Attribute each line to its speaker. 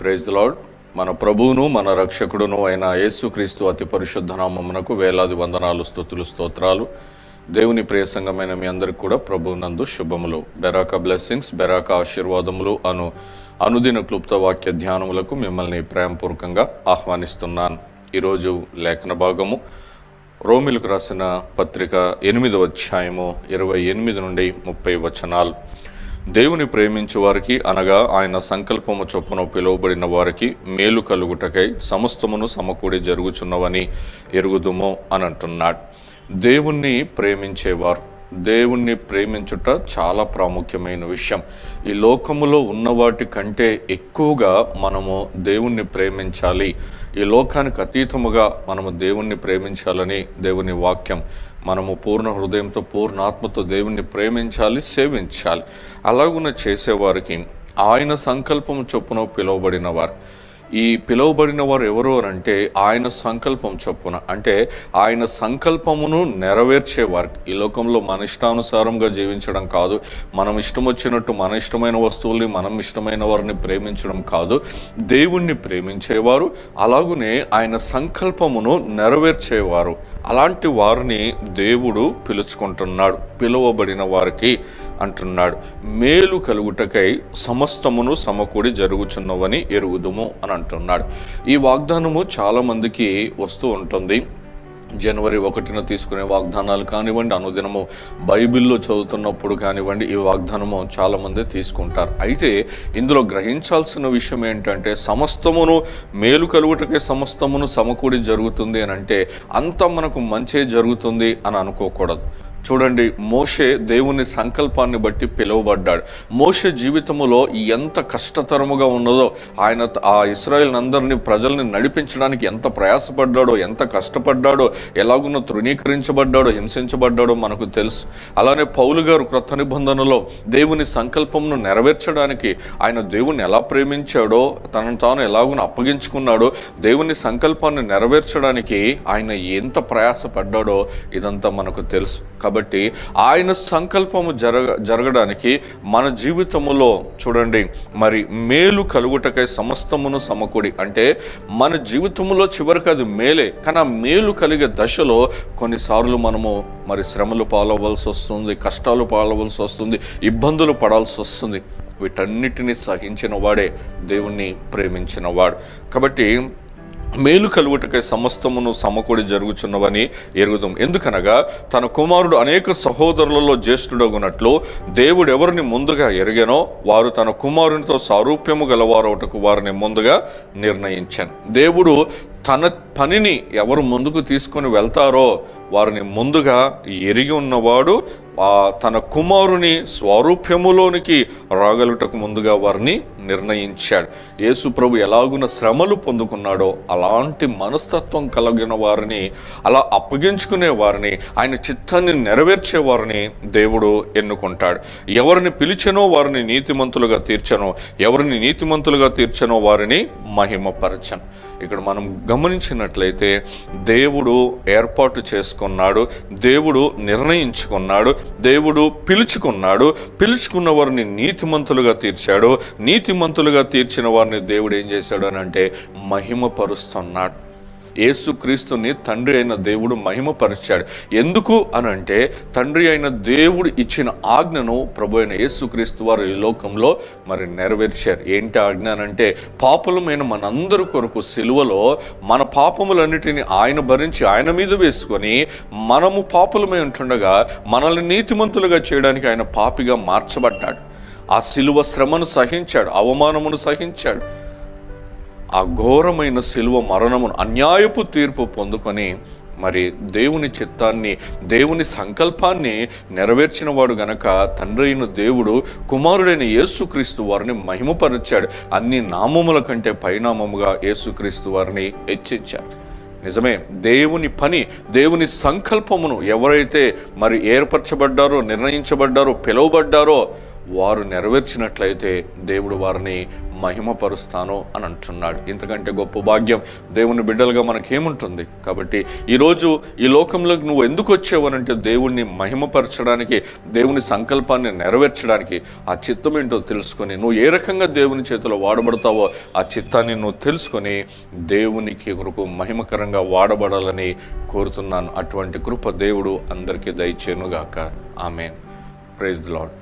Speaker 1: Praise the lord. మన ప్రభువును మన రక్షకుడును అయిన యేసుక్రీస్తు అతి పరిశుద్ధ నామమునకు వేలాది వందనాలు, స్తుతులు, స్తోత్రాలు. దేవుని ప్రియ సంఘమైన మీ అందరికీ కూడా ప్రభువునందు శుభములు, బెరాక బ్లెస్సింగ్స్, బెరాక ఆశీర్వాదములు అనుదిన క్లుప్త వాక్య ధ్యానములకు మిమ్మల్ని ప్రేమపూర్వకంగా ఆహ్వానిస్తున్నాను. ఈరోజు లేఖన భాగము రోమిలకు రాసిన పత్రిక 8వ అధ్యాయము 28 నుండి 30 వచనాలు. దేవుని ప్రేమించు వారికి అనగా ఆయన సంకల్పము చొప్పున పిలువబడిన వారికి మేలు కలుగుటకై సమస్తమును సమకూడి జరుగుచున్నవని ఎరుగుదుము అని అంటున్నాడు. దేవుణ్ణి ప్రేమించేవారు, దేవుణ్ణి ప్రేమించుట చాలా ప్రాముఖ్యమైన విషయం. ఈ లోకములో ఉన్న వాటి కంటే ఎక్కువగా మనము దేవుణ్ణి ప్రేమించాలి. ఈ లోకానికి అతీతముగా మనము దేవుణ్ణి ప్రేమించాలని దేవుని వాక్యం. మనము పూర్ణ హృదయంతో, పూర్ణ ఆత్మతో దేవుణ్ణి ప్రేమించాలి, సేవించాలి. అలాగున చేసేవారికి ఆయన సంకల్పము చొప్పున పిలువబడిన వారు. ఈ పిలువబడిన వారు ఎవరు అంటే ఆయన సంకల్పం చొప్పున, అంటే ఆయన సంకల్పమును నెరవేర్చేవారు. ఈ లోకంలో మన ఇష్టానుసారంగా జీవించడం కాదు, మనం ఇష్టం వచ్చినట్టు మన ఇష్టమైన వస్తువుల్ని, మనం ఇష్టమైన వారిని ప్రేమించడం కాదు. దేవుణ్ణి ప్రేమించేవారు, అలాగునే ఆయన సంకల్పమును నెరవేర్చేవారు. అలాంటి వారిని దేవుడు పిలుచుకుంటున్నాడు. పిలువబడిన వారికి అంటున్నాడు, మేలు కలుగుటకై సమస్తమును సమకూడి జరుగుచున్నవని ఎరుగుదుము అని అంటున్నాడు. ఈ వాగ్దానము చాలామందికి వస్తూ ఉంటుంది. జనవరి 1న తీసుకునే వాగ్దానాలు కానివ్వండి, అనుదినము బైబిల్లో చదువుతున్నప్పుడు కానివ్వండి, ఈ వాగ్దానము చాలామంది తీసుకుంటారు. అయితే ఇందులో గ్రహించాల్సిన విషయం ఏంటంటే, సమస్తమును మేలు కలుగుటకే సమస్తమును సమకూడి జరుగుతుంది అని అంటే అంత మనకు మంచే జరుగుతుంది అని అనుకోకూడదు. చూడండి, మోషే దేవుని సంకల్పాన్ని బట్టి పిలువబడ్డాడు. మోషే జీవితంలో ఎంత కష్టతరముగా ఉన్నదో, ఆయన ఆ ఇశ్రాయేల్ అందరినీ, ప్రజల్ని నడిపించడానికి ఎంత ప్రయాసపడ్డాడో, ఎంత కష్టపడ్డాడో, ఎలాగున్న తృణీకరించబడ్డాడో, హింసించబడ్డాడో మనకు తెలుసు. అలానే పౌలు గారు క్రొత్త నిబంధనలో దేవుని సంకల్పంను నెరవేర్చడానికి ఆయన దేవుని ఎలా ప్రేమించాడో, తనను తాను ఎలాగున అప్పగించుకున్నాడో, దేవుని సంకల్పాన్ని నెరవేర్చడానికి ఆయన ఎంత ప్రయాసపడ్డాడో ఇదంతా మనకు తెలుసు. కాబట్టి ఆయన సంకల్పము జరగడానికి మన జీవితములో చూడండి, మరి మేలు కలుగుటకై సమస్తమును సమకూడి, అంటే మన జీవితంలో చివరికి అది మేలే. కానీ ఆ మేలు కలిగే దశలో కొన్నిసార్లు మనము మరి శ్రమలు పాలవలసి వస్తుంది, కష్టాలు పాలవలసి వస్తుంది, ఇబ్బందులు పడాల్సి వస్తుంది. వీటన్నిటినీ సహించిన వాడే దేవుణ్ణి ప్రేమించిన వాడు. కాబట్టి మేలు కలుగుటకై సమస్తమును సమకూడి జరుగుచున్నవని ఎరుగుదాం. ఎందుకనగా తన కుమారుడు అనేక సహోదరులలో జ్యేష్ఠుడగునట్లు దేవుడు ఎవరిని ముందుగా ఎరిగెనో వారు తన కుమారునితో సారూప్యము గలవారొకటకు వారిని ముందుగా నిర్ణయించాను. దేవుడు తన పనిని ఎవరు ముందుకు తీసుకొని వెళ్తారో వారిని ముందుగా ఎరిగి ఉన్నవాడు తన కుమారుని స్వరూప్యములోనికి రాగలుటకు ముందుగా వారిని నిర్ణయించాడు. యేసు ప్రభు ఎలాగున శ్రమలు పొందుకున్నాడో అలాంటి మనస్తత్వం కలిగిన వారిని, అలా అప్పగించుకునే వారిని, ఆయన చిత్తాన్ని నెరవేర్చే వారిని దేవుడు ఎన్నుకుంటాడు. ఎవరిని పిలిచెనో వారిని నీతిమంతులుగా తీర్చనో, ఎవరిని నీతిమంతులుగా తీర్చనో వారిని మహిమపరచను. ఇక్కడ మనం గమనించినట్లయితే దేవుడు ఏర్పాటు చేసుకున్నాడు, దేవుడు నిర్ణయించుకున్నాడు, దేవుడు పిలుచుకున్న వారిని నీతిమంతులుగా తీర్చాడు. నీతిమంతులుగా తీర్చిన వారిని దేవుడు ఏం చేశాడు అని అంటే మహిమపరుస్తున్నాడు. యేసుక్రీస్తుని తండ్రి అయిన దేవుడు మహిమపరిచాడు. ఎందుకు అనంటే తండ్రి అయిన దేవుడు ఇచ్చిన ఆజ్ఞను ప్రభు అయిన యేసుక్రీస్తు వారు ఈ లోకంలో మరి నెరవేర్చారు. ఏంటి ఆజ్ఞ అనంటే, పాపులమైన మనందరి కొరకు సిలువలో మన పాపములన్నిటిని ఆయన భరించి ఆయన మీద వేసుకొని, మనము పాపులమై ఉంటుండగా మనల్ని నీతిమంతులుగా చేయడానికి ఆయన పాపిగా మార్చబడ్డాడు. ఆ సిలువ శ్రమను సహించాడు, అవమానమును సహించాడు. ఆ ఘోరమైన సిలువ మరణమును, అన్యాయపు తీర్పు పొందుకొని మరి దేవుని చిత్తాన్ని, దేవుని సంకల్పాన్ని నెరవేర్చిన వాడు గనక తండ్రి అయిన దేవుడు కుమారుడైన యేసుక్రీస్తు వారిని మహిమపరిచాడు. అన్ని నామముల కంటే పైనామముగా యేసుక్రీస్తు వారిని హెచ్చించాడు. నిజమే, దేవుని పని, దేవుని సంకల్పమును ఎవరైతే మరి ఏర్పరచబడ్డారో, నిర్ణయించబడ్డారో, పిలువబడ్డారో వారు నెరవేర్చినట్లయితే దేవుడు వారిని మహిమపరుస్తాను అని అంటున్నాడు. ఇంతకంటే గొప్ప భాగ్యం దేవుని బిడ్డలుగా మనకేముంటుంది? కాబట్టి ఈరోజు ఈ లోకంలోకి నువ్వు ఎందుకు వచ్చావు అని అంటే దేవుణ్ణి మహిమపరచడానికి, దేవుని సంకల్పాన్ని నెరవేర్చడానికి. ఆ చిత్తం ఏంటో తెలుసుకొని నువ్వు ఏ రకంగా దేవుని చేతిలో వాడబడతావో ఆ చిత్తాన్ని నువ్వు తెలుసుకొని దేవునికి కొరకు మహిమకరంగా వాడబడాలని కోరుతున్నాను. అటువంటి కృప దేవుడు అందరికీ దయచేయునుగాక. ఆమేన్. Praise the lord.